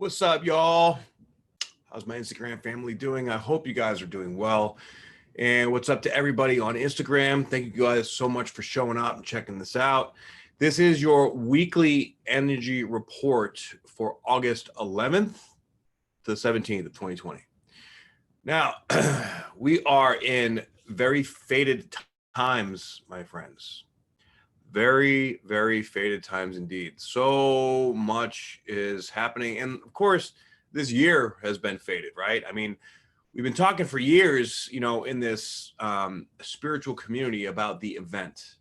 What's up, y'all? How's my Instagram family doing? I hope you guys are doing well. And what's up to everybody on Instagram? Thank you guys so much for showing up and checking this out. This is your weekly energy report for August 11th to 17th of 2020. Now, we are in very fated times, my friends. Very, very faded times indeed. So much is happening. And of course, this year has been faded, right? I mean, we've been talking for years, in this spiritual community about the event.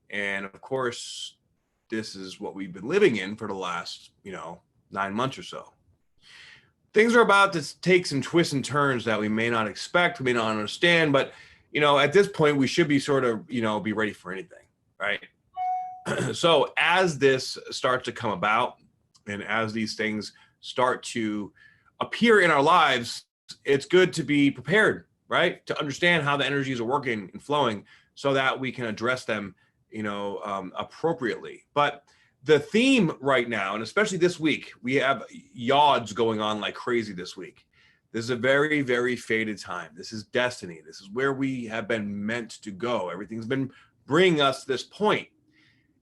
And of course, this is what we've been living in for the last, 9 months or so. Things are about to take some twists and turns that we may not expect, we may not understand, but, at this point, we should be sort of, be ready for anything, right? So as this starts to come about and as these things start to appear in our lives, it's good to be prepared, right? To understand how the energies are working and flowing so that we can address them, appropriately. But the theme right now, and especially this week, we have yods going on like crazy this week. This is a very, very fated time. This is destiny. This is where we have been meant to go. Everything's been bringing us to this point.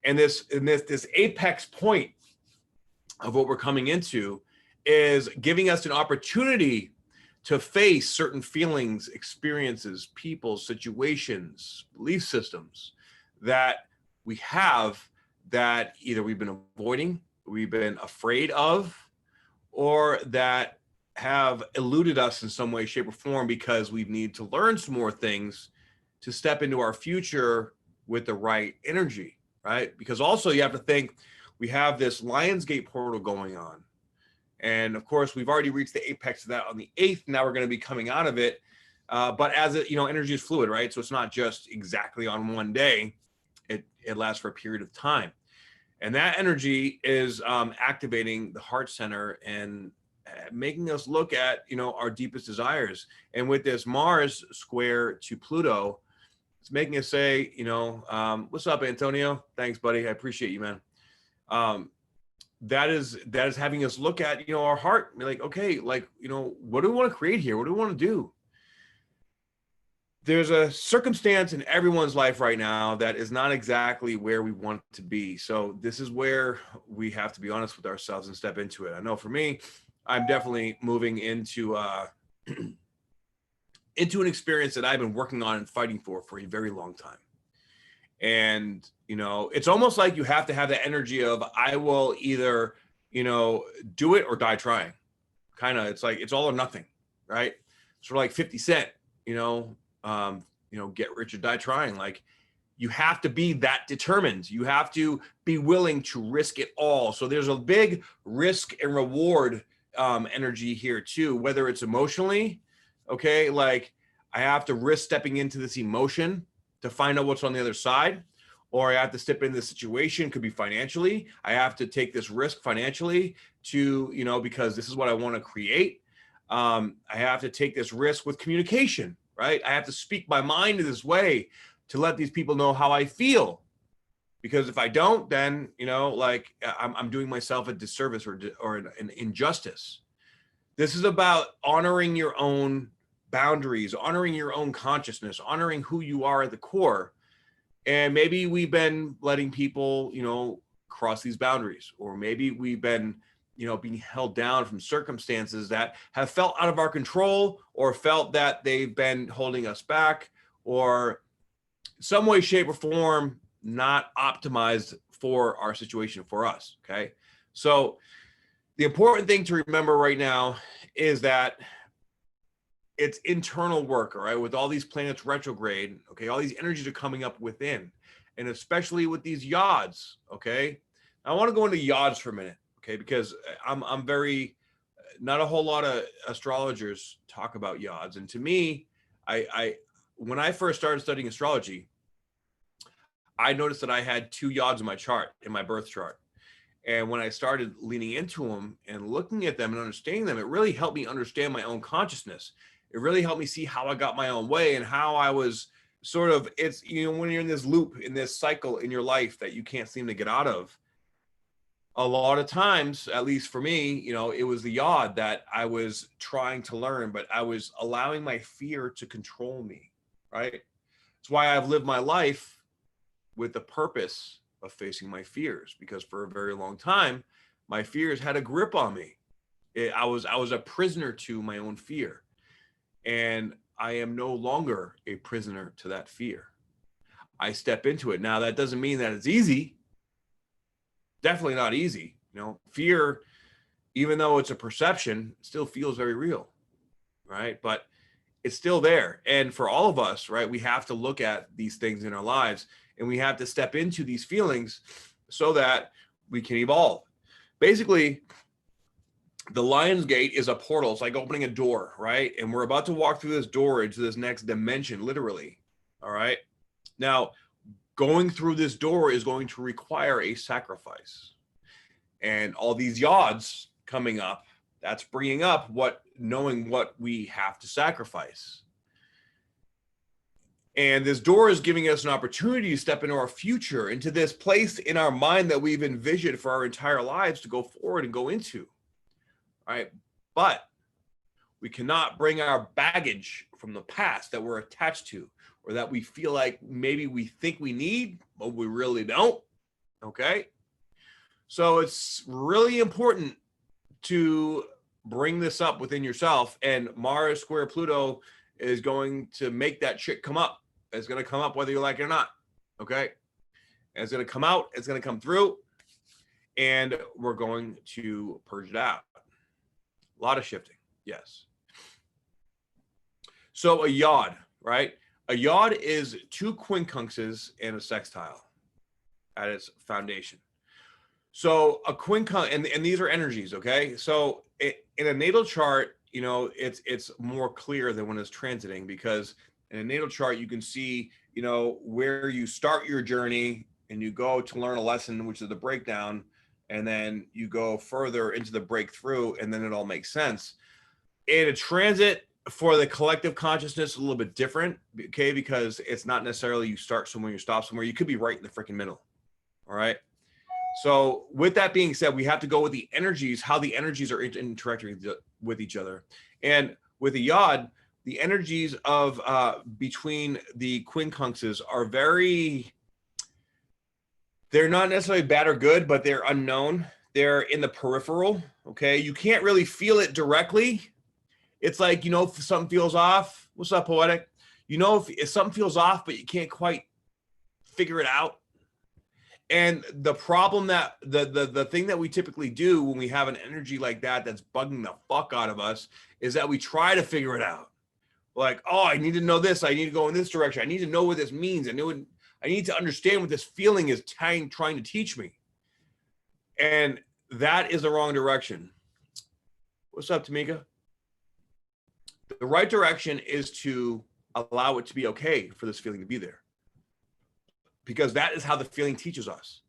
And this apex point of what we're coming into is giving us an opportunity to face certain feelings, experiences, people, situations, belief systems that we have that either we've been avoiding, we've been afraid of, or that have eluded us in some way, shape, or form because we need to learn some more things to step into our future with the right energy. Right? Because also you have to think we have this Lionsgate portal going on. And of course, we've already reached the apex of that on the 8th. Now we're going to be coming out of it. But as it, energy is fluid, right? So it's not just exactly on one day. It lasts for a period of time. And that energy is activating the heart center and making us look at, our deepest desires. And with this Mars square to Pluto, it's making us say, what's up, Antonio? Thanks, buddy. I appreciate you, man. That is having us look at, our heart. Be like, okay, what do we want to create here? What do we want to do? There's a circumstance in everyone's life right now that is not exactly where we want to be. So this is where we have to be honest with ourselves and step into it. I know for me, I'm definitely moving into into an experience that I've been working on and fighting for a very long time. And, it's almost like you have to have the energy of, I will either, do it or die trying. Kind of, it's like, it's all or nothing, right? Sort of like 50 Cent, get rich or die trying. Like, you have to be that determined. You have to be willing to risk it all. So there's a big risk and reward energy here too, whether it's emotionally, okay, like I have to risk stepping into this emotion to find out what's on the other side, or I have to step into the situation, could be financially. I have to take this risk financially to, because this is what I want to create. I have to take this risk with communication, right? I have to speak my mind in this way to let these people know how I feel. Because if I don't, then, I'm doing myself a disservice or an injustice. This is about honoring your own boundaries, honoring your own consciousness, honoring who you are at the core. And maybe we've been letting people, cross these boundaries, or maybe we've been, being held down from circumstances that have felt out of our control, or felt that they've been holding us back, or some way, shape, or form not optimized for our situation, for us. Okay. So the important thing to remember right now is that it's internal work, all right, with all these planets retrograde, okay, all these energies are coming up within, and especially with these yods, okay. I want to go into yods for a minute, okay, because I'm very, not a whole lot of astrologers talk about yods, and to me, I when I first started studying astrology, I noticed that I had 2 yods in my chart, in my birth chart. And when I started leaning into them and looking at them and understanding them, it really helped me understand my own consciousness. It really helped me see how I got my own way and how I was sort of, it's, when you're in this loop, in this cycle in your life that you can't seem to get out of, a lot of times, at least for me, it was the yod that I was trying to learn, but I was allowing my fear to control me, right? That's why I've lived my life with the purpose of facing my fears, because for a very long time, my fears had a grip on me. I was a prisoner to my own fear, and I am no longer a prisoner to that fear. I step into it. Now, that doesn't mean that it's easy. Definitely not easy. Fear, even though it's a perception, still feels very real, right? But it's still there. And for all of us, right, we have to look at these things in our lives, and we have to step into these feelings so that we can evolve. Basically, the Lion's Gate is a portal. It's like opening a door, right? And we're about to walk through this door into this next dimension, literally. All right. Now, going through this door is going to require a sacrifice. And all these yods coming up, that's bringing up knowing what we have to sacrifice. And this door is giving us an opportunity to step into our future, into this place in our mind that we've envisioned for our entire lives to go forward and go into. Right? But we cannot bring our baggage from the past that we're attached to, or that we feel like maybe we think we need, but we really don't. Okay. So it's really important to bring this up within yourself, and Mars square Pluto is going to make that shit come up. It's going to come up whether you like it or not. Okay. And it's going to come out. It's going to come through, and we're going to purge it out. A lot of shifting. Yes. So a yod, right? A yod is two quincunxes and a sextile at its foundation. So a quincunx, and these are energies, okay? So in a natal chart, it's more clear than when it's transiting, because in a natal chart, you can see, where you start your journey and you go to learn a lesson, which is the breakdown, and then you go further into the breakthrough, and then it all makes sense. In a transit, for the collective consciousness, a little bit different, okay? Because it's not necessarily you start somewhere, you stop somewhere. You could be right in the freaking middle, all right? So with that being said, we have to go with the energies, how the energies are interacting with each other. And with the yod, the energies of between the quincunxes are they're not necessarily bad or good, but they're unknown. They're in the peripheral, okay? You can't really feel it directly. It's like, if something feels off. What's up, Poetic? If something feels off, but you can't quite figure it out. And the problem that the thing that we typically do when we have an energy like that that's bugging the fuck out of us is that we try to figure it out. Like, oh, I need to know this. I need to go in this direction. I need to know what this means. I need to understand what this feeling is trying to teach me. And that is the wrong direction. What's up, Tamika? The right direction is to allow it to be okay for this feeling to be there, because that is how the feeling teaches us.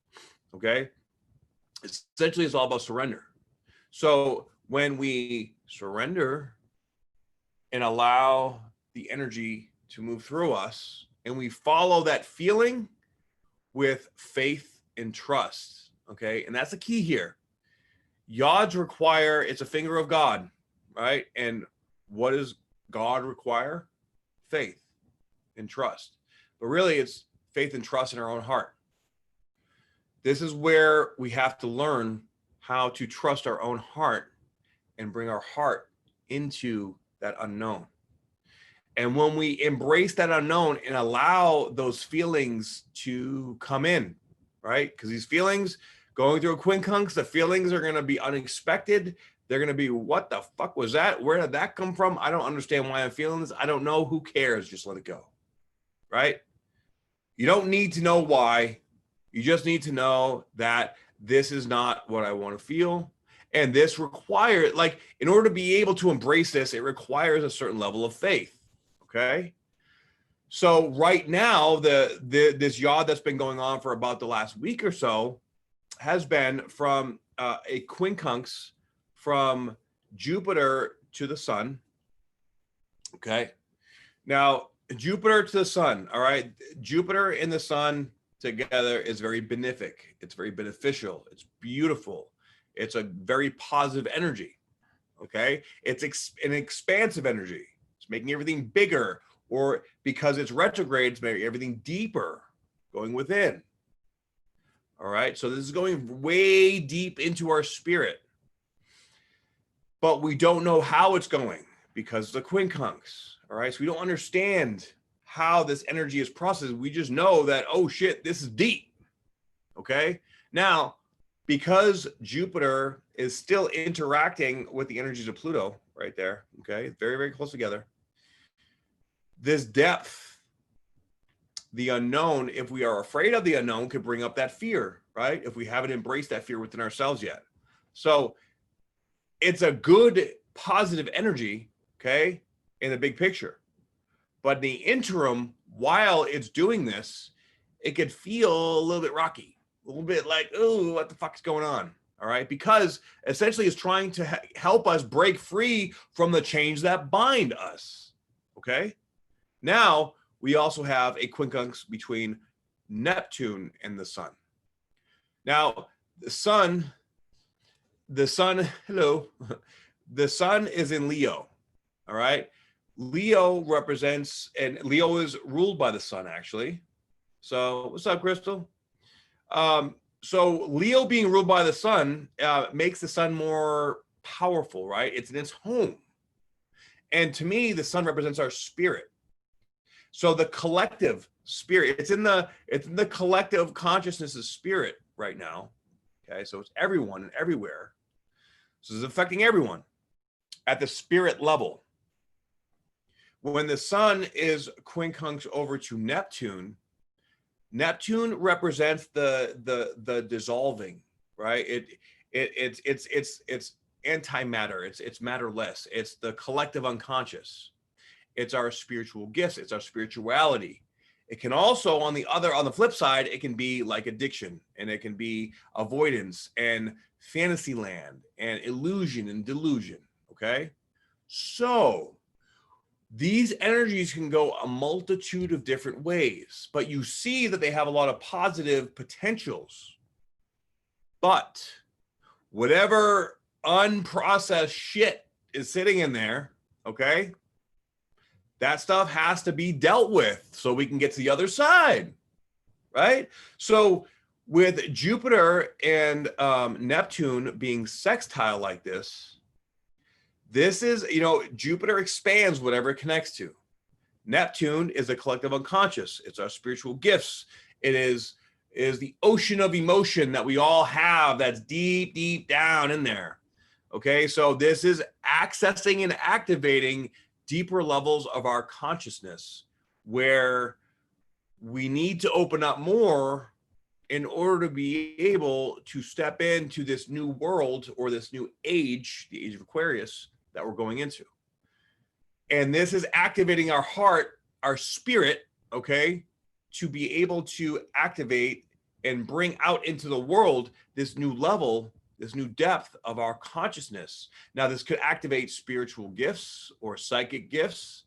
Okay. Essentially, it's all about surrender. So when we surrender and allow the energy to move through us, and we follow that feeling with faith and trust. Okay. And that's the key here. Yods require, it's a finger of God, right? And what does God require? Faith and trust. But really, it's faith and trust in our own heart. This is where we have to learn how to trust our own heart and bring our heart into that unknown. And when we embrace that unknown and allow those feelings to come in, right? Because these feelings, going through a quincunx, the feelings are going to be unexpected. They're going to be, what the fuck was that? Where did that come from? I don't understand why I'm feeling this. I don't know. Who cares? Just let it go, right? You don't need to know why. You just need to know that this is not what I want to feel. And this requires, like, in order to be able to embrace this, it requires a certain level of faith. Okay. So right now, this yod that's been going on for about the last week or so has been from a quincunx from Jupiter to the sun. Okay. Now, Jupiter to the sun. All right. Jupiter and the sun together is very benefic. It's very beneficial. It's beautiful. It's a very positive energy. Okay. It's an expansive energy. It's making everything bigger, or because it's retrograde, it's making everything deeper, going within. All right. So this is going way deep into our spirit, but we don't know how it's going because of the quincunx. All right. So we don't understand how this energy is processed. We just know that, oh shit, this is deep. Okay. Now, because Jupiter is still interacting with the energies of Pluto right there. Okay. Very, very close together. This depth, the unknown, if we are afraid of the unknown, could bring up that fear, right? If we haven't embraced that fear within ourselves yet. So it's a good positive energy, okay, in the big picture. But in the interim, while it's doing this, it could feel a little bit rocky, a little bit like, oh, what the fuck's going on? All right, because essentially it's trying to help us break free from the chains that bind us. Okay. Now we also have a quincunx between Neptune and the sun. Now the sun, hello, the sun is in Leo. All right. Leo represents, and Leo is ruled by the sun actually. So what's up, Crystal? So Leo being ruled by the sun makes the sun more powerful, right? It's in its home. And to me, the sun represents our spirit. So the collective spirit, it's in the collective consciousness of spirit right now. Okay, so it's everyone and everywhere. So it's affecting everyone at the spirit level. When the sun is quincunx over to Neptune, Neptune represents the dissolving, right? It's antimatter. It's matterless. It's the collective unconscious. It's our spiritual gifts. It's our spirituality. It can also, on the flip side, it can be like addiction, and it can be avoidance and fantasy land and illusion and delusion. Okay, so these energies can go a multitude of different ways, but you see that they have a lot of positive potentials. But whatever unprocessed shit is sitting in there, okay, that stuff has to be dealt with so we can get to the other side, right? So with Jupiter and Neptune being sextile like this, this is, Jupiter expands whatever it connects to. Neptune is a collective unconscious. It's our spiritual gifts. It is the ocean of emotion that we all have that's deep, deep down in there. Okay, so this is accessing and activating deeper levels of our consciousness where we need to open up more in order to be able to step into this new world or this new age, the age of Aquarius, that we're going into. And this is activating our heart, our spirit, okay, to be able to activate and bring out into the world this new level, this new depth of our consciousness. Now, this could activate spiritual gifts or psychic gifts.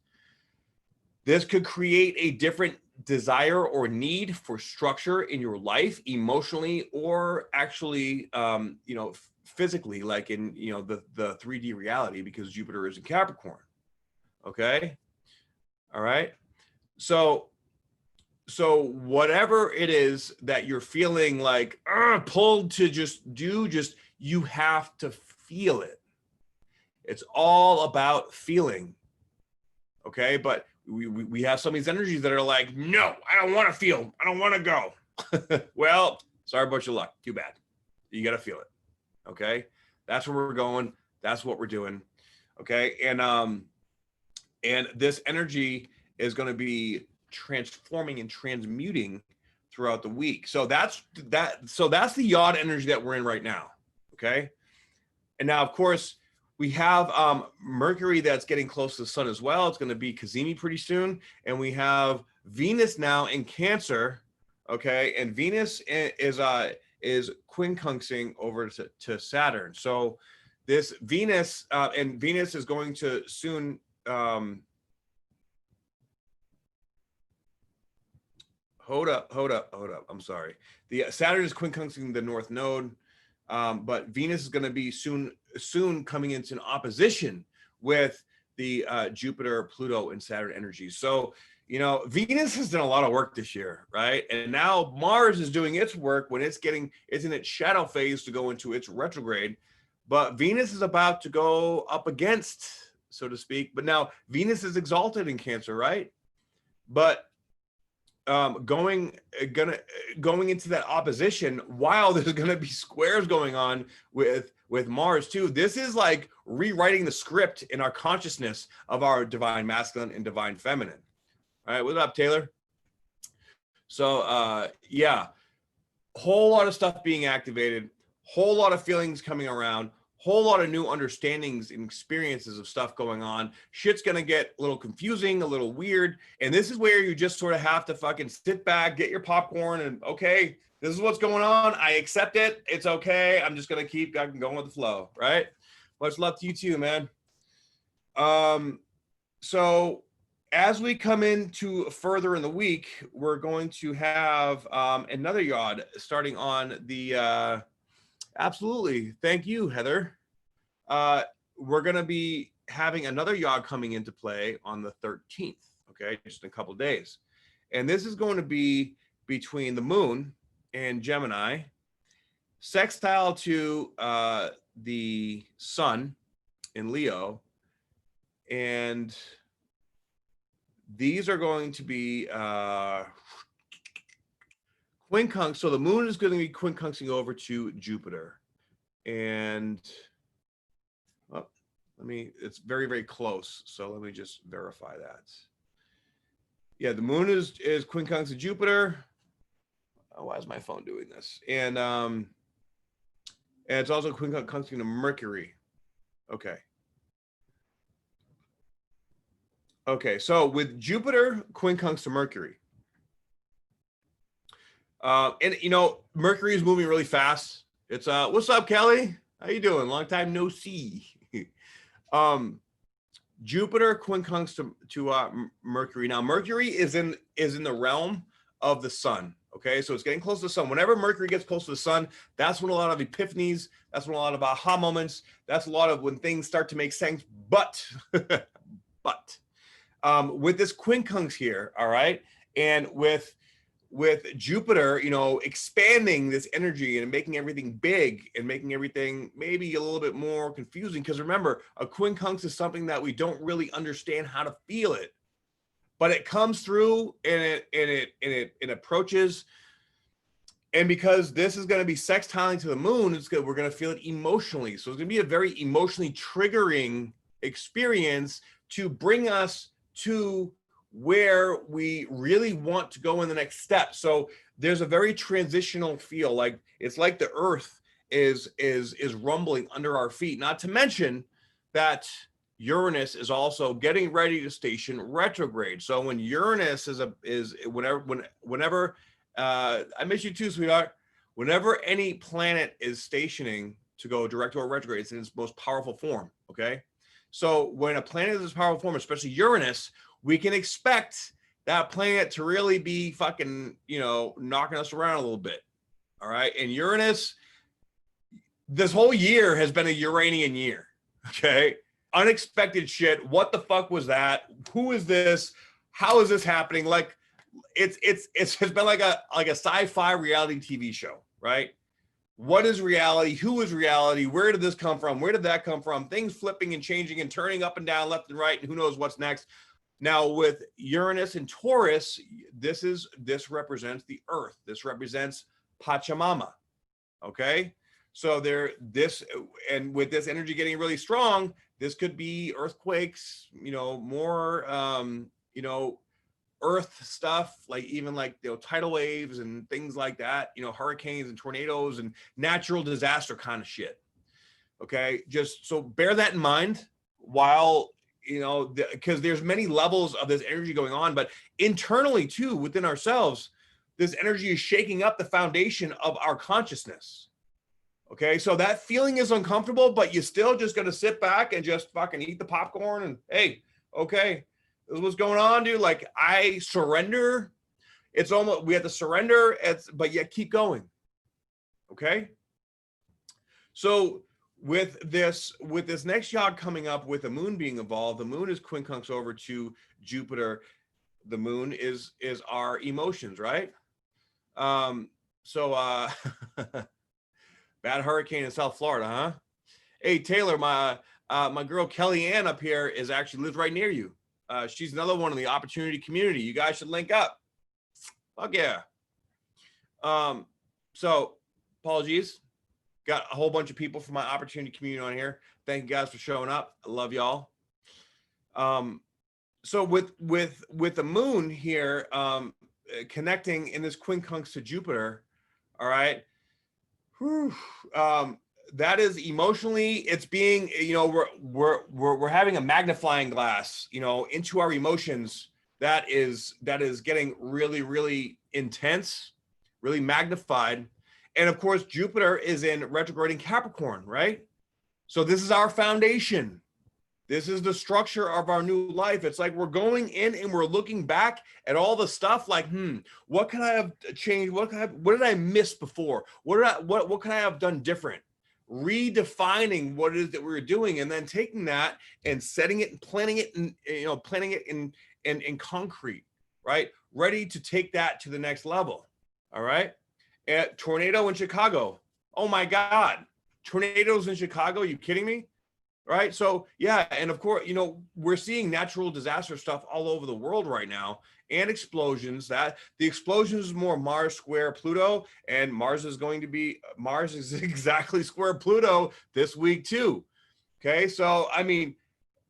This could create a different desire or need for structure in your life, emotionally, or actually, physically, like in, the 3D reality, because Jupiter is in Capricorn. Okay. All right. So whatever it is that you're feeling like pulled to just do, you have to feel it. It's all about feeling. Okay. But we have some of these energies that are like, no, I don't want to feel. I don't want to go. Well, sorry about your luck. Too bad. You got to feel it. Okay. That's where we're going. That's what we're doing. Okay. And this energy is going to be transforming and transmuting throughout the week. So that's the yod energy that we're in right now. Okay. And now, of course, we have Mercury that's getting close to the sun as well. It's going to be Cazimi pretty soon. And we have Venus now in Cancer. Okay. And Venus is quincunxing over to Saturn. So this Venus and Venus is going to soon Hold up. I'm sorry. The Saturn is quincunxing the North Node, but Venus is going to be soon coming into an opposition with the Jupiter, Pluto, and Saturn energies. So, Venus has done a lot of work this year, right? And now Mars is doing its work when it's in its shadow phase to go into its retrograde. But Venus is about to go up against, so to speak. But now Venus is exalted in Cancer, right? But going into that opposition while there's going to be squares going on with Mars too. This is like rewriting the script in our consciousness of our divine masculine and divine feminine. All right, what's up, Taylor? So yeah, whole lot of stuff being activated, whole lot of feelings coming around, whole lot of new understandings and experiences of stuff going on. Shit's gonna get a little confusing, a little weird. And this is where you just sort of have to fucking sit back, get your popcorn, and okay, this is what's going on. I accept it. It's okay. I'm just gonna keep going with the flow, right? Much love to you too, man. So as we come into further in the week, we're going to have another yod starting on the absolutely. Thank you, Heather. We're going to be having another yod coming into play on the 13th, okay, just in a couple of days. And this is going to be between the moon and Gemini, sextile to the sun in Leo. And these are going to be quincunx. So the moon is going to be quincunxing over to Jupiter. And it's very, very close. So let me just verify that. Yeah, the moon is quincunx to Jupiter. Oh, why is my phone doing this? And it's also quincunxing to Mercury. Okay. Okay, so with Jupiter quincunx to Mercury, and Mercury is moving really fast. It's what's up, Kelly? How you doing? Long time no see. Jupiter quincunx to Mercury. Now Mercury is in the realm of the sun. Okay, so it's getting close to the sun. Whenever Mercury gets close to the sun, that's when a lot of epiphanies, that's when a lot of aha moments, that's a lot of when things start to make sense. But with this quincunx here, all right, and with Jupiter, expanding this energy and making everything big and making everything maybe a little bit more confusing. Because remember, a quincunx is something that we don't really understand how to feel it, but it comes through and it approaches. And because this is going to be sextiling to the moon, we're going to feel it emotionally. So it's going to be a very emotionally triggering experience to bring us to where we really want to go in the next step. So there's a very transitional feel, like it's like the earth is rumbling under our feet. Not to mention that Uranus is also getting ready to station retrograde. So when Uranus whenever I miss you too, sweetheart. Whenever any planet is stationing to go direct or retrograde, it's in its most powerful form. Okay. So when a planet is in its powerful form, especially Uranus, we can expect that planet to really be fucking, knocking us around a little bit. All right. And Uranus, this whole year has been a Uranian year. Okay. Unexpected shit. What the fuck was that? Who is this? How is this happening? Like it's been like a sci-fi reality TV show, right? What is reality? Who is reality? Where did this come from? Where did that come from? Things flipping and changing and turning up and down, left and right, and who knows what's next. Now with Uranus and Taurus, this represents the earth. This represents Pachamama. Okay. So and with this energy getting really strong, this could be earthquakes, more, earth stuff, like even like tidal waves and things like that, hurricanes and tornadoes and natural disaster kind of shit. Okay, just so bear that in mind while because there's many levels of this energy going on, but internally too within ourselves, this energy is shaking up the foundation of our consciousness. Okay, so that feeling is uncomfortable, but you're still just gonna sit back and just fucking eat the popcorn and hey, okay, this is what's going on, dude. Like I surrender. it's almost, we have to surrender, but yet keep going. Okay. So with this next yod coming up, with the moon being involved, the moon is quincunx over to Jupiter. The moon is our emotions, right? So bad hurricane in South Florida, huh? Hey Taylor, my girl Kelly Ann up here is actually lives right near you. She's another one in the opportunity community. You guys should link up. Fuck yeah. So apologies. Got a whole bunch of people from my opportunity community on here. Thank you guys for showing up. I love y'all. So with the moon here, connecting in this quincunx to Jupiter, all right. Whew, that is emotionally, it's being, you know, we're having a magnifying glass, you know, into our emotions. That is getting really, really intense, really magnified. And of course, Jupiter is in retrograding Capricorn, right? So this is our foundation. This is the structure of our new life. It's like we're going in and we're looking back at all the stuff like, what can I have changed? What did I miss before? What can I have done different? Redefining what it is that we're doing, and then taking that and setting it and planning it, and planning it in concrete, right? Ready to take that to the next level. All right. At tornado in Chicago. Oh my God. Tornadoes in Chicago. Are you kidding me? Right. So yeah. And of course, we're seeing natural disaster stuff all over the world right now, and explosions. That the explosions is more Mars square Pluto, and Mars is exactly square Pluto this week too. Okay. So, I mean,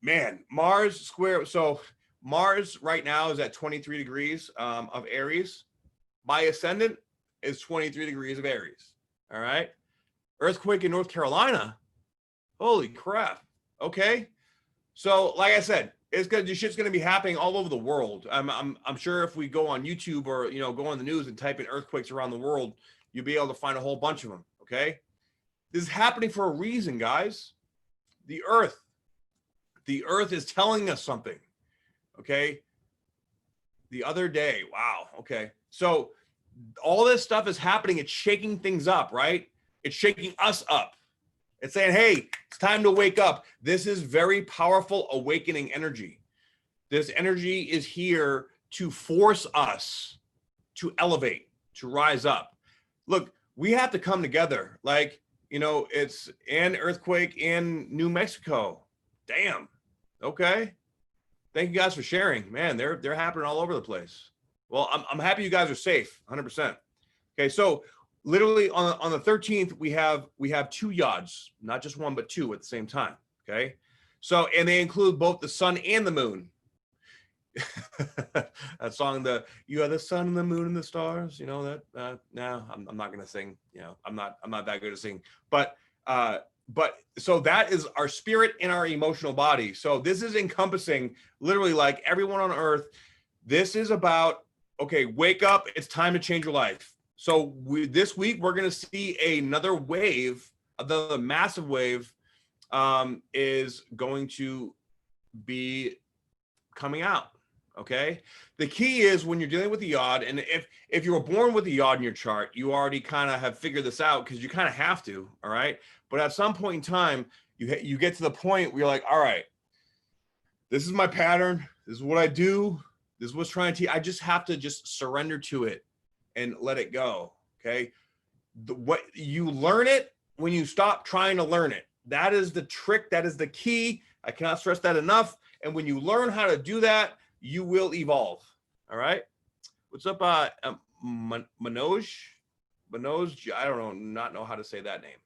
man, Mars square. So Mars right now is at 23 degrees of Aries. My ascendant is 23 degrees of Aries. All right. Earthquake in North Carolina. Holy crap. Okay. So like I said, this shit's gonna be happening all over the world. I'm sure if we go on YouTube or go on the news and type in earthquakes around the world, you'll be able to find a whole bunch of them. Okay. This is happening for a reason, guys. The earth is telling us something. Okay. The other day. Wow. Okay. So all this stuff is happening. It's shaking things up, right? It's shaking us up. It's saying, hey, it's time to wake up. This is very powerful awakening energy. This energy is here to force us to elevate, to rise up. Look, we have to come together. Like, it's an earthquake in New Mexico. Damn. Okay. Thank you guys for sharing. Man, they're happening all over the place. Well, I'm happy you guys are safe, 100%. Okay, so literally on the 13th, we have 2 yods, not just one, but 2 at the same time. Okay. So, and they include both the sun and the moon. That song, you are the sun and the moon and the stars, no, I'm not going to sing, I'm not that good at singing, but so that is our spirit and our emotional body. So this is encompassing literally like everyone on earth. This is about, okay, wake up. It's time to change your life. So this week, we're going to see another wave, the massive wave is going to be coming out. Okay. The key is when you're dealing with the yod, and if you were born with the yod in your chart, you already kind of have figured this out because you kind of have to. All right. But at some point in time, you get to the point where you're like, all right, this is my pattern. This is what I do. This is what's trying to teach. I just have to just surrender to it and let it go. Okay. What you learn it when you stop trying to learn it. That is the trick. That is the key. I cannot stress that enough. And when you learn how to do that, you will evolve. All right. What's up? Manoj, I don't know how to say that name,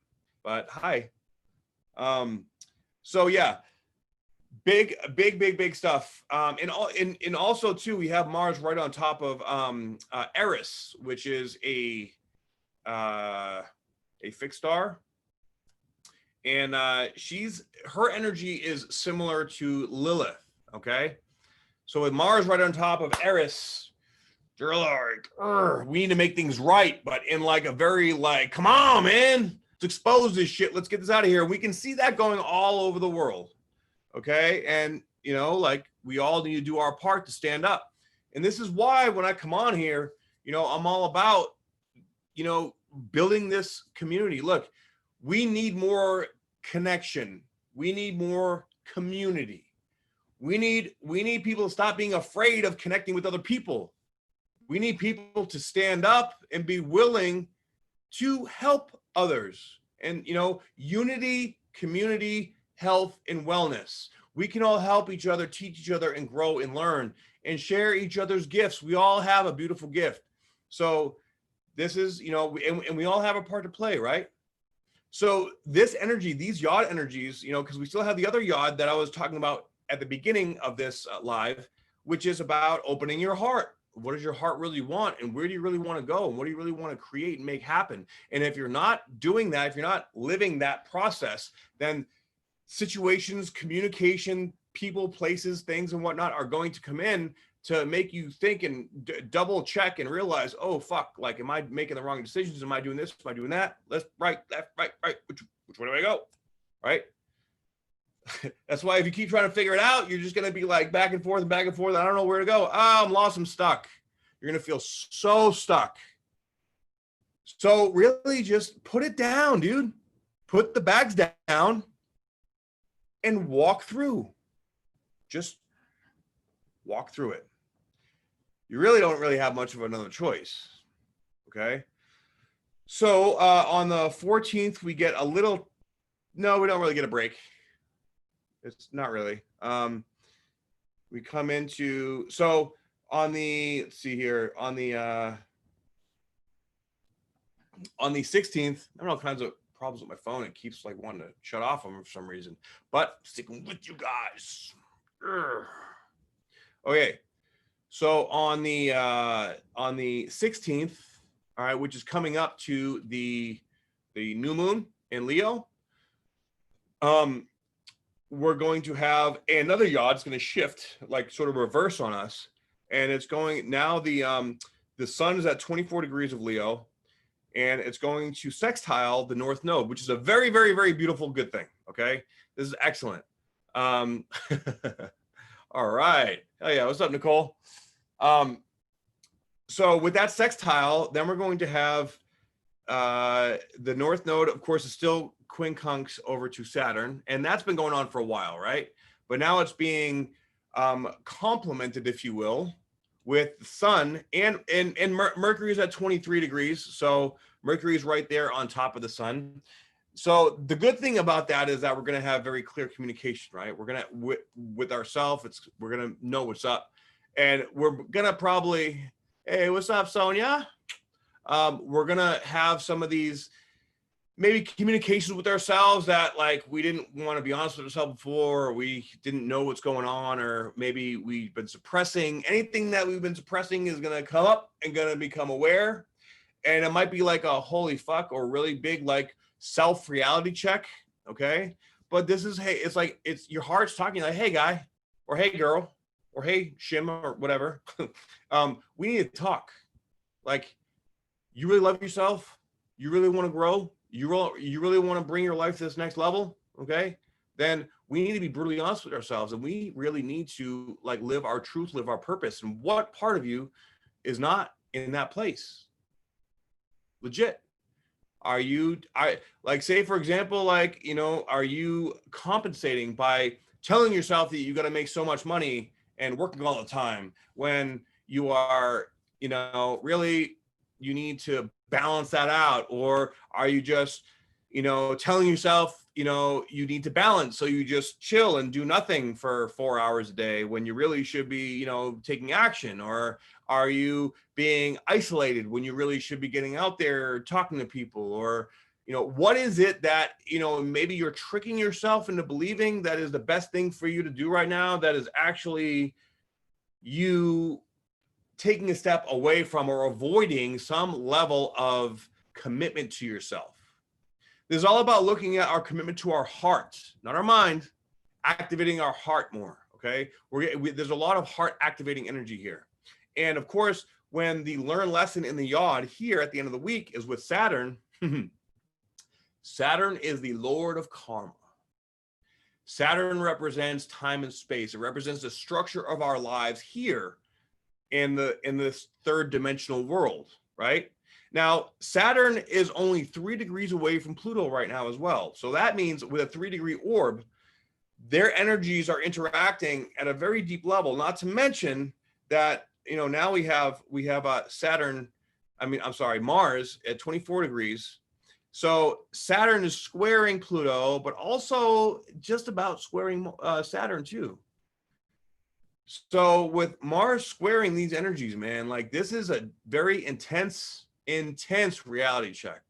but hi. So yeah, big stuff. And also too, we have Mars right on top of Eris, which is a fixed star. And her energy is similar to Lilith. Okay. So with Mars right on top of Eris, you're like, we need to make things right, but in like a very like, come on, man, let's expose this shit. Let's get this out of here. We can see that going all over the world. Okay. And, like we all need to do our part to stand up. And this is why when I come on here, I'm all about, building this community. Look, we need more connection. We need more community. We need people to stop being afraid of connecting with other people. We need people to stand up and be willing to help others. And, unity, community, health, and wellness. We can all help each other, teach each other, and grow and learn and share each other's gifts. We all have a beautiful gift. So this is, and we all have a part to play, right? So this energy, these yod energies, because we still have the other yod that I was talking about at the beginning of this live, which is about opening your heart. What does your heart really want? And where do you really want to go? And what do you really want to create and make happen? And if you're not doing that, if you're not living that process, then situations, communication, people, places, things, and whatnot are going to come in to make you think and double check and realize, oh, fuck, like, am I making the wrong decisions? Am I doing this? Am I doing that? Left, right, which way do I go? Right? That's why if you keep trying to figure it out, you're just going to be like back and forth and back and forth. I don't know where to go. Oh, I'm lost. I'm stuck. You're going to feel so stuck. So really just put it down, dude. Put the bags down and walk through. Just walk through it. You really don't really have much of another choice. Okay. So on the 14th, we get a little, no, we don't really get a break. It's not really. We come into, so on the, let's see here, on the 16th, I don't know, all kinds of problems with my phone. It keeps like wanting to shut off for some reason, but sticking with you guys. Urgh. Okay. So on the 16th, all right, which is coming up to the new moon in Leo, we're going to have another yod. It's going to shift, like sort of reverse on us, and it's going now. The sun is at 24 degrees of Leo, and it's going to sextile the North Node, which is a very, very, very beautiful, good thing. Okay, this is excellent. All right, oh yeah, what's up, Nicole? So with that sextile, then we're going to have the North Node, of course, is still quincunx over to Saturn, and that's been going on for a while, right? But now it's being complemented, if you will, with the sun, and Mercury is at 23 degrees, so Mercury is right there on top of the sun. So the good thing about that is that we're going to have very clear communication, right? We're going to with ourselves, we're going to know what's up, and we're going to probably, hey, what's up, Sonia? We're going to have some of these maybe communications with ourselves that like we didn't want to be honest with ourselves before, or we didn't know what's going on, or maybe we've been suppressing. Anything that we've been suppressing is going to come up and going to become aware. And it might be like a holy fuck or really big like self-reality check. Okay. But this is, hey, it's like, it's your heart's talking like, hey guy, or hey girl, or hey shim, or whatever. We need to talk. Like, you really love yourself. You really want to grow. You really want to bring your life to this next level. Okay. Then we need to be brutally honest with ourselves, and we really need to like live our truth, live our purpose. And what part of you is not in that place? Legit. Are you, like, say, for example, like, are you compensating by telling yourself that you got to make so much money and working all the time when you are, really, you need to balance that out? Or are you just, telling yourself, you need to balance, so you just chill and do nothing for 4 hours a day when you really should be, taking action? Or are you being isolated when you really should be getting out there, talking to people? Or, what is it that, maybe you're tricking yourself into believing that is the best thing for you to do right now, that is actually you taking a step away from or avoiding some level of commitment to yourself? This is all about looking at our commitment to our heart, not our mind, activating our heart more. Okay. There's a lot of heart activating energy here. And of course, when the learn lesson in the yod here at the end of the week is with Saturn, Saturn is the Lord of karma. Saturn represents time and space. It represents the structure of our lives here in this third dimensional world, right? Now, Saturn is only 3 degrees away from Pluto right now as well. So that means with a 3-degree orb, their energies are interacting at a very deep level. Not to mention that, now we have Saturn, Mars at 24 degrees. So Saturn is squaring Pluto, but also just about squaring Saturn too. So with Mars squaring these energies, man, like this is a very intense reality check,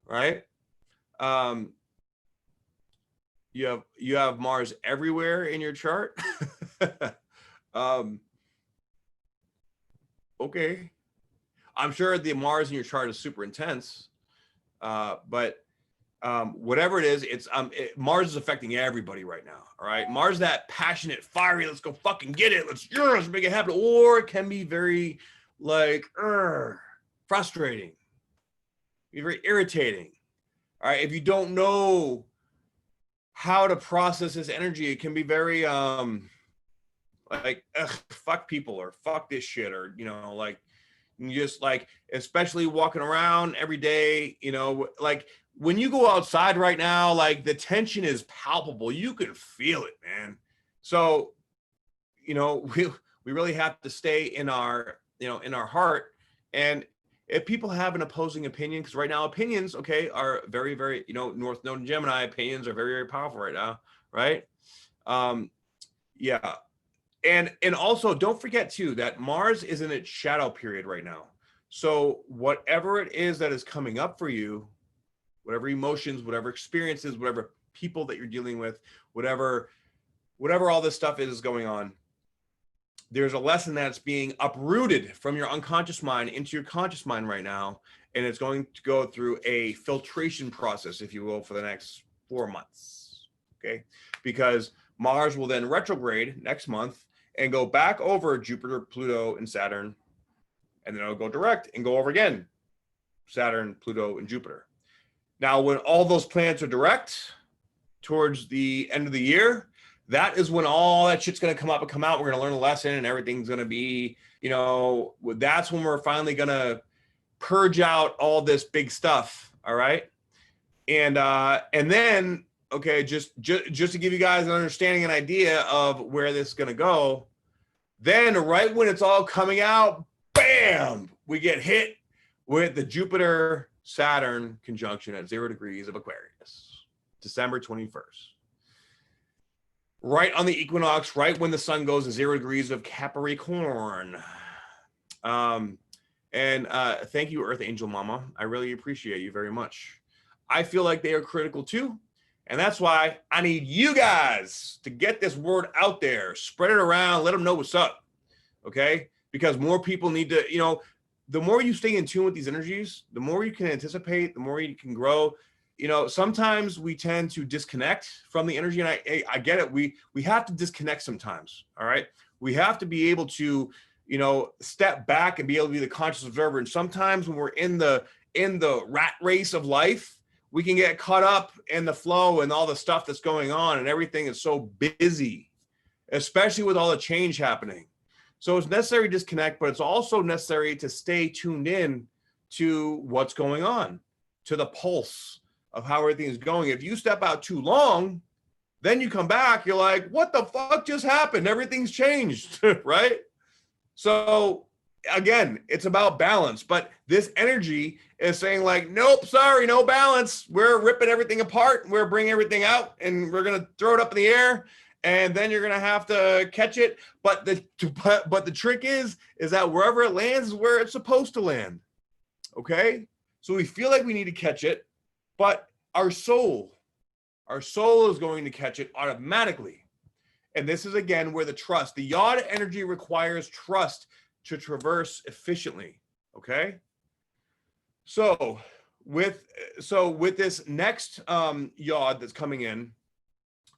right? You have Mars everywhere in your chart. Okay, I'm sure the Mars in your chart is super intense, but whatever it is, Mars is affecting everybody right now. All right, Mars, that passionate, fiery, let's go fucking get it, let's make it happen, or it can be very like frustrating, be very irritating. All right, if you don't know how to process this energy, it can be very like fuck people or fuck this shit, or like you just like, especially walking around every day, like when you go outside right now, like the tension is palpable, you can feel it, man. So we really have to stay in our in our heart. And if people have an opposing opinion, because right now opinions, okay, are very, very, North Node and Gemini opinions are very, very powerful right now, right? Yeah. And also don't forget too that Mars is in its shadow period right now. So whatever it is that is coming up for you, whatever emotions, whatever experiences, whatever people that you're dealing with, whatever all this stuff is going on, there's a lesson that's being uprooted from your unconscious mind into your conscious mind right now. And it's going to go through a filtration process, if you will, for the next 4 months. Okay. Because Mars will then retrograde next month and go back over Jupiter, Pluto, and Saturn. And then it'll go direct and go over again, Saturn, Pluto, and Jupiter. Now, when all those planets are direct towards the end of the year, that is when all that shit's going to come up and come out. We're going to learn a lesson and everything's going to be, that's when we're finally going to purge out all this big stuff. All right. And then, okay, just to give you guys an understanding, an idea of where this is going to go, then right when it's all coming out, bam, we get hit with the Jupiter Saturn conjunction at 0 degrees of Aquarius, December 21st. Right on the equinox, right when the sun goes to 0 degrees of Capricorn. And thank you, Earth Angel Mama. I really appreciate you very much. I feel like they are critical too. And that's why I need you guys to get this word out there, spread it around, let them know what's up. Okay? Because more people need to, the more you stay in tune with these energies, the more you can anticipate, the more you can grow. Sometimes we tend to disconnect from the energy, and I get it. We have to disconnect sometimes. All right. We have to be able to, step back and be able to be the conscious observer. And sometimes when we're in the rat race of life, we can get caught up in the flow and all the stuff that's going on, and everything is so busy, especially with all the change happening. So it's necessary to disconnect, but it's also necessary to stay tuned in to what's going on, to the pulse of how everything is going. If you step out too long, then you come back, you're like, what the fuck just happened? Everything's changed, right? So again, it's about balance, but this energy is saying like, nope, sorry, no balance. We're ripping everything apart. We're bringing everything out and we're going to throw it up in the air. And then you're going to have to catch it. But the trick is that wherever it lands is where it's supposed to land. Okay. So we feel like we need to catch it, but our soul is going to catch it automatically. And this is again where the yod energy requires trust to traverse efficiently. Okay. So with this next yod that's coming in,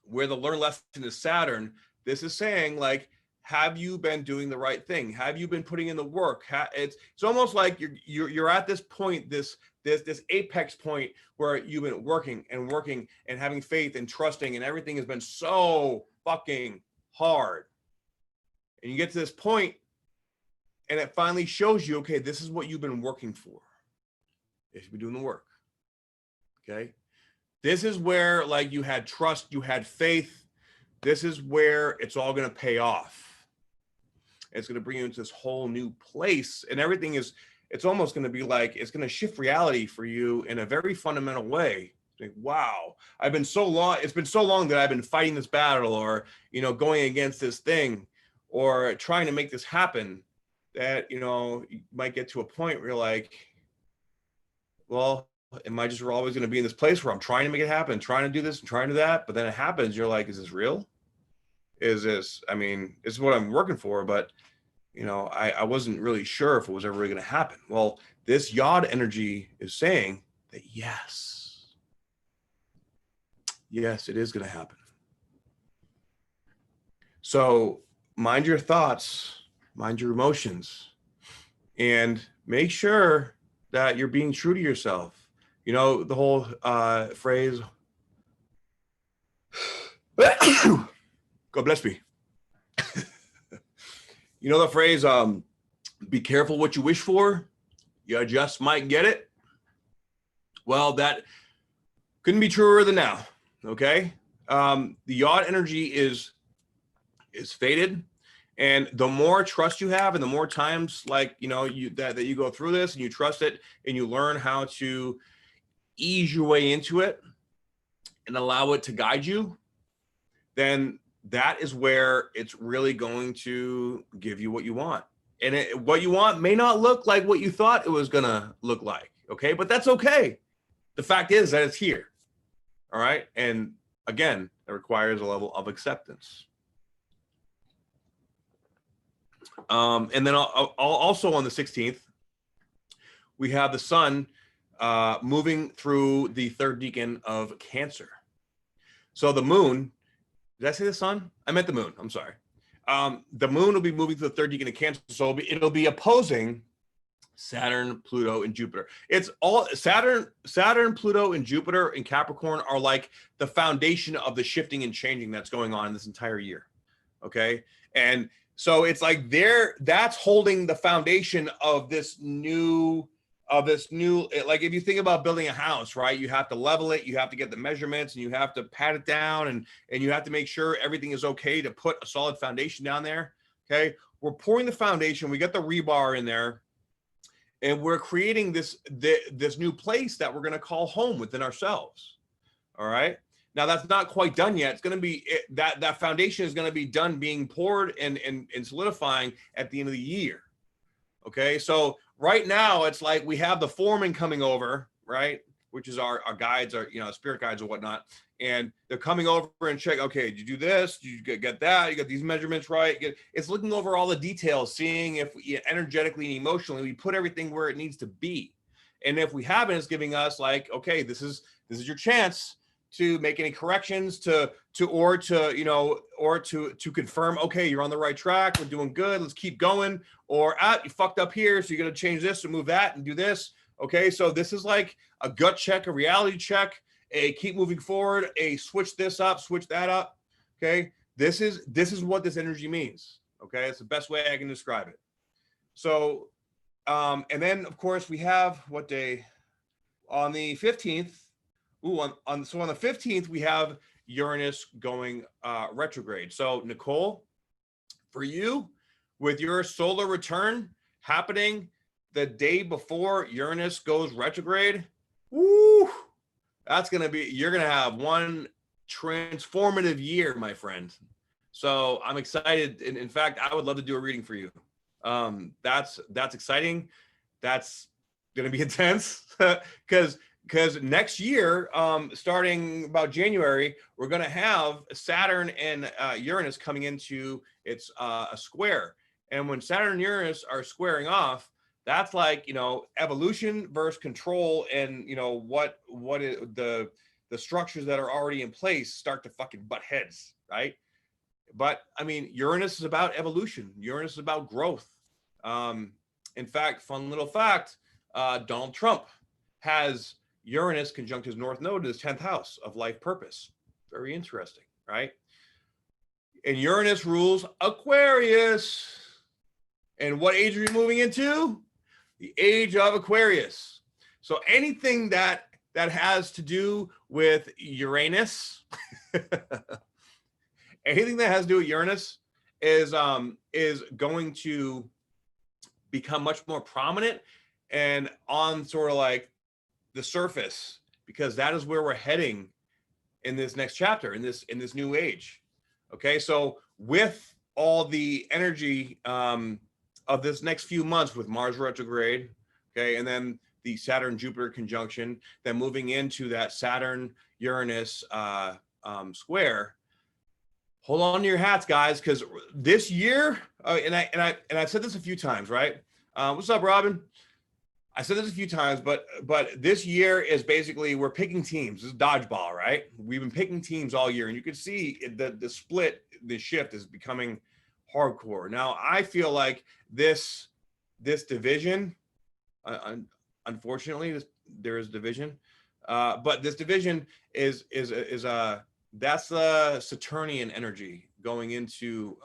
where the learn lesson is Saturn, this is saying like, have you been doing the right thing? Have you been putting in the work? It's almost like you're at this point, this apex point where you've been working and having faith and trusting, and everything has been so fucking hard. And you get to this point and it finally shows you, okay, this is what you've been working for. You should be doing the work. Okay. This is where like you had trust, you had faith. This is where it's all going to pay off. It's going to bring you into this whole new place, and everything is, it's almost going to be like, it's going to shift reality for you in a very fundamental way. Like, wow, I've been so long, it's been so long that I've been fighting this battle, or, you know, going against this thing, or trying to make this happen, that, you know, you might get to a point where you're like, well, am I just always going to be in this place where I'm trying to make it happen, trying to do this and trying to do that, but then it happens, you're like, is this real? Is this, I mean, this is what I'm working for, but, you know, I wasn't really sure if it was ever really going to happen. Well, this Yod energy is saying that yes, it is going to happen. So mind your thoughts, mind your emotions, and make sure that you're being true to yourself. You know, the whole phrase, God bless me. You know the phrase, be careful what you wish for, you just might get it. Well, that couldn't be truer than now. Okay. The Yod energy is faded. And the more trust you have, and the more times, like, you know, that you go through this and you trust it and you learn how to ease your way into it and allow it to guide you, then that is where it's really going to give you what you want. And what you want may not look like what you thought it was going to look like. Okay. But that's okay. The fact is that it's here. All right. And again, it requires a level of acceptance. And then also on the 16th, we have the sun moving through the third decan of Cancer. So the moon, did I say the sun? I meant the moon. I'm sorry. The moon will be moving through the third decan of Cancer. So it'll be opposing Saturn, Pluto, and Jupiter. It's all Saturn, Pluto, and Jupiter in Capricorn are like the foundation of the shifting and changing that's going on this entire year. Okay. And so it's like that's holding the foundation of this new, like if you think about building a house, right? You have to level it, you have to get the measurements, and you have to pat it down, and you have to make sure everything is okay to put a solid foundation down there. Okay. We're pouring the foundation, we got the rebar in there, and we're creating this new place that we're going to call home within ourselves. All right. Now that's not quite done yet. It's going to be that foundation is going to be done being poured and solidifying at the end of the year. Okay. So right now it's like we have the foreman coming over, right? Which is our guides, our, you know, spirit guides or whatnot. And they're coming over and check, okay, did you do this? Did you get that? You got these measurements right? It's looking over all the details, seeing if we, energetically and emotionally, we put everything where it needs to be. And if we haven't, it's giving us like, okay, this is your chance to make any corrections to confirm, okay, you're on the right track, we're doing good, let's keep going. Or you fucked up here, so you're going to change this and move that and do this. Okay, so this is like a gut check, a reality check, a keep moving forward, a switch this up, switch that up. Okay, this is what this energy means. Okay, it's the best way I can describe it. So and then of course we have what day? On the 15th. So on the 15th, we have Uranus going retrograde. So Nicole, for you, with your solar return happening the day before Uranus goes retrograde, woo, that's going to be, you're going to have one transformative year, my friend. So I'm excited. And in fact, I would love to do a reading for you. That's exciting. That's going to be intense because next year, starting about January, we're going to have Saturn and Uranus coming into its a square. And when Saturn and Uranus are squaring off, that's like, you know, evolution versus control, and, you know, the structures that are already in place start to fucking butt heads, right? But I mean, Uranus is about evolution. Uranus is about growth. In fact, fun little fact, Donald Trump has Uranus conjunct his North Node in his 10th house of life purpose. Very interesting, right? And Uranus rules Aquarius. And what age are we moving into? The age of Aquarius. So anything that has to do with Uranus, anything that has to do with Uranus is going to become much more prominent and on sort of like the surface, because that is where we're heading in this next chapter, in this new age. Okay, so with all the energy of this next few months with Mars retrograde, okay, and then the Saturn Jupiter conjunction, then moving into that Saturn Uranus square. Hold on to your hats, guys, because this year, and I've said this a few times, right? What's up, Robin? I said this a few times, but this year is basically we're picking teams. This is dodgeball, right? We've been picking teams all year, and you can see the split, the shift is becoming hardcore. Now, I feel like this division, unfortunately, there is division, but this division is that's the Saturnian energy going into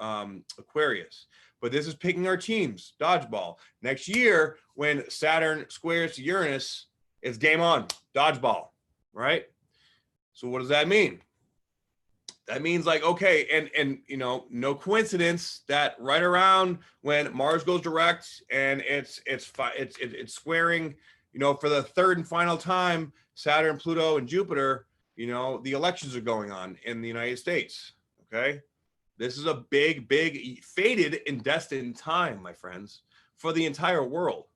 Aquarius. But this is picking our teams, dodgeball. Next year, when Saturn squares to Uranus, it's game on, dodgeball, right? So what does that mean? That means like, okay, and you know, no coincidence that right around when Mars goes direct and it's squaring, you know, for the third and final time, Saturn, Pluto, and Jupiter, you know, the elections are going on in the United States, okay? This is a big, big fated and destined time, my friends, for the entire world.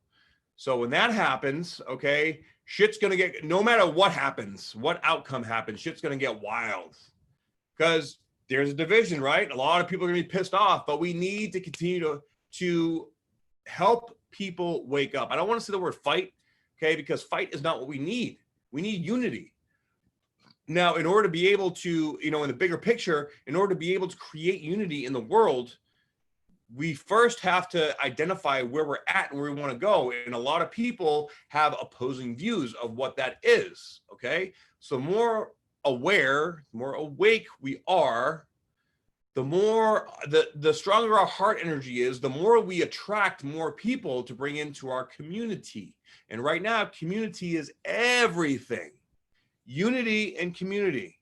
So when that happens, okay, shit's going to get, no matter what happens, what outcome happens, shit's going to get wild. Because there's a division, right? A lot of people are going to be pissed off, but we need to continue to help people wake up. I don't want to say the word fight, okay, because fight is not what we need. We need unity. Now, in order to be able to, you know, in the bigger picture, in order to be able to create unity in the world, we first have to identify where we're at and where we want to go. And a lot of people have opposing views of what that is, okay? So more aware, more awake we are, the more, the stronger our heart energy is, the more we attract more people to bring into our community. And right now, community is everything. Unity and community,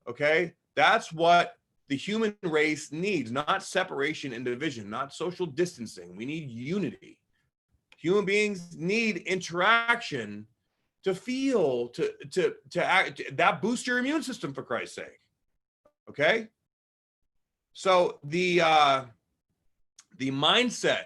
okay? That's what the human race needs, not separation and division, not social distancing. We need unity. Human beings need interaction to feel, to act, that boosts your immune system, for Christ's sake, okay? So the mindset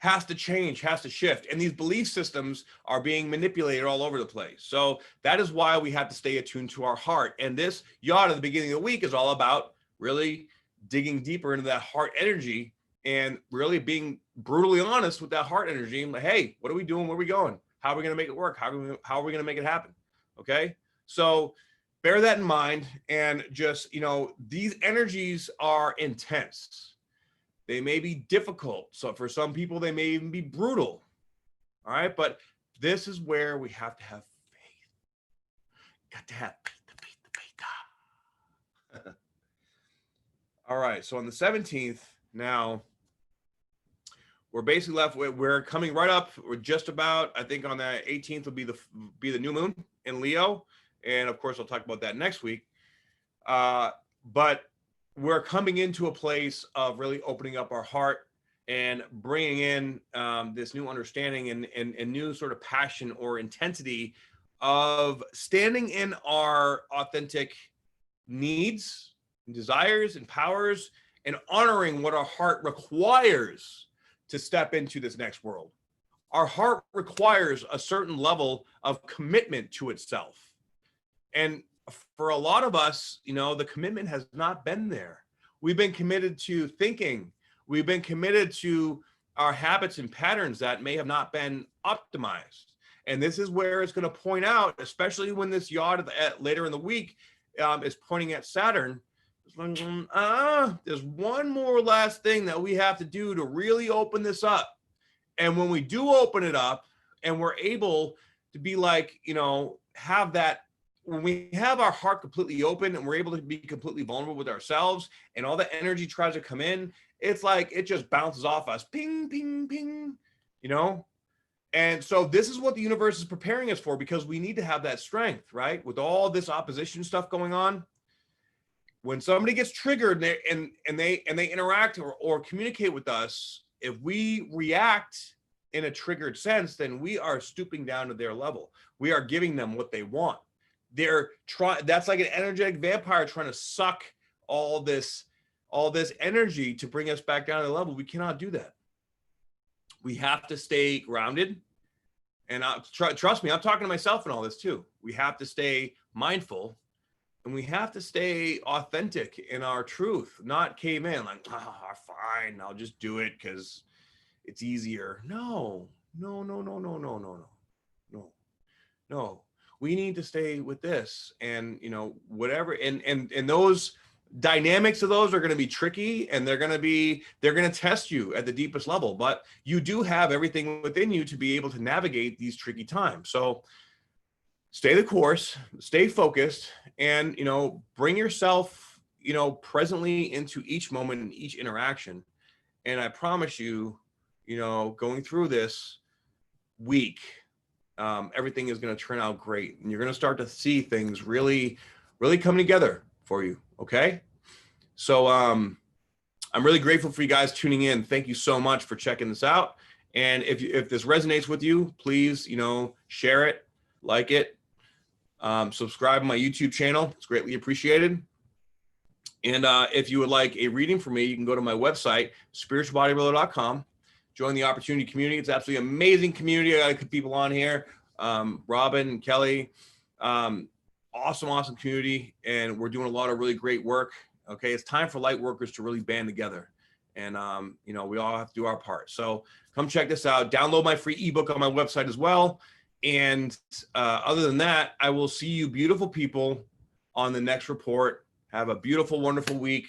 has to change, has to shift. And these belief systems are being manipulated all over the place. So that is why we have to stay attuned to our heart. And this yacht at the beginning of the week is all about really digging deeper into that heart energy and really being brutally honest with that heart energy. And like, hey, what are we doing? Where are we going? How are we going to make it work? How are we going to make it happen? Okay. So bear that in mind. And just, you know, these energies are intense. They may be difficult. So for some people, they may even be brutal. All right. But this is where we have to have faith. Got to have the faith. All right. So on the 17th, now we're basically left with, we're coming right up. We're just about, I think on the 18th will be the new moon in Leo. And of course, I'll talk about that next week. But we're coming into a place of really opening up our heart and bringing in this new understanding and new sort of passion or intensity of standing in our authentic needs and desires and powers and honoring what our heart requires to step into this next world. Our heart requires a certain level of commitment to itself. And for a lot of us, you know, the commitment has not been there. We've been committed to thinking. We've been committed to our habits and patterns that may have not been optimized. And this is where it's going to point out, especially when this yacht later in the week is pointing at Saturn. There's one more last thing that we have to do to really open this up. And when we do open it up and we're able to be like, you know, have that when we have our heart completely open and we're able to be completely vulnerable with ourselves, and all the energy tries to come in, it's like it just bounces off us, ping, ping, ping, you know? And so this is what the universe is preparing us for, because we need to have that strength, right? With all this opposition stuff going on, when somebody gets triggered and they interact or communicate with us, if we react in a triggered sense, then we are stooping down to their level. We are giving them what they want. That's like an energetic vampire trying to suck all this energy to bring us back down to the level. We cannot do that. We have to stay grounded. And trust me, I'm talking to myself and all this too. We have to stay mindful, and we have to stay authentic in our truth, not cave in like, fine, I'll just do it because it's easier. No. We need to stay with this, and whatever. And those dynamics of those are going to be tricky, and they're going to test you at the deepest level, but you do have everything within you to be able to navigate these tricky times. So stay the course, stay focused, and bring yourself presently into each moment and each interaction. And I promise you, going through this week, everything is going to turn out great, and you're going to start to see things really come together for you. Okay. So, I'm really grateful for you guys tuning in. Thank you so much for checking this out. And if this resonates with you, please, share it, like it, subscribe to my YouTube channel. It's greatly appreciated. And if you would like a reading from me, you can go to my website, spiritualbodybuilder.com. Join the opportunity community. It's absolutely amazing community. I got people on here, Robin and Kelly. Awesome community, and we're doing a lot of really great work. Okay, it's time for light workers to really band together, and we all have to do our part. So come check this out. Download my free ebook on my website as well. And other than that, I will see you beautiful people on the next report. Have a beautiful, wonderful week.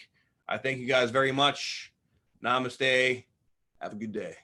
I thank you guys very much. Namaste. Have a good day.